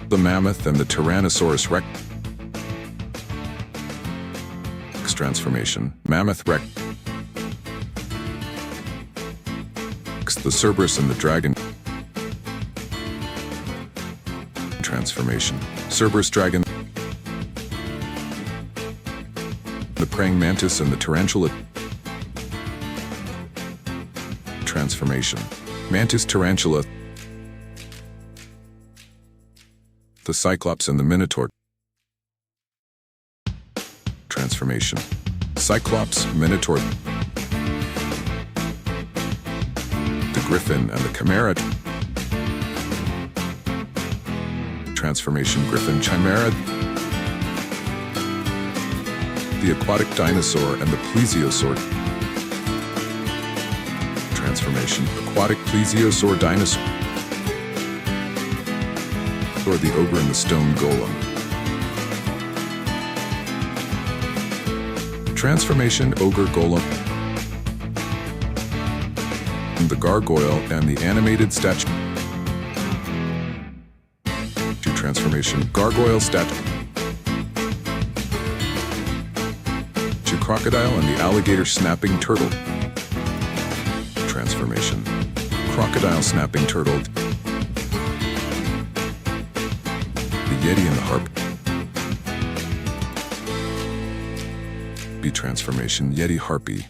The mammoth and the Tyrannosaurus Rex transformation. Mammoth Rex. The Cerberus and the dragon transformation. Cerberus dragon. The praying mantis and the tarantula transformation. Mantis tarantula. The cyclops and the minotaur transformation. Cyclops, minotaur. The griffin and the chimera transformation. Griffin, chimera. The aquatic dinosaur and the plesiosaur transformation. Aquatic plesiosaur dinosaur. Or the ogre and the stone golem transformation. Ogre golem. The gargoyle and the animated statue transformation. Gargoyle statue. Crocodile and the alligator snapping turtle transformation. Crocodile snapping turtle. The yeti and the harpy transformation. Yeti harpy.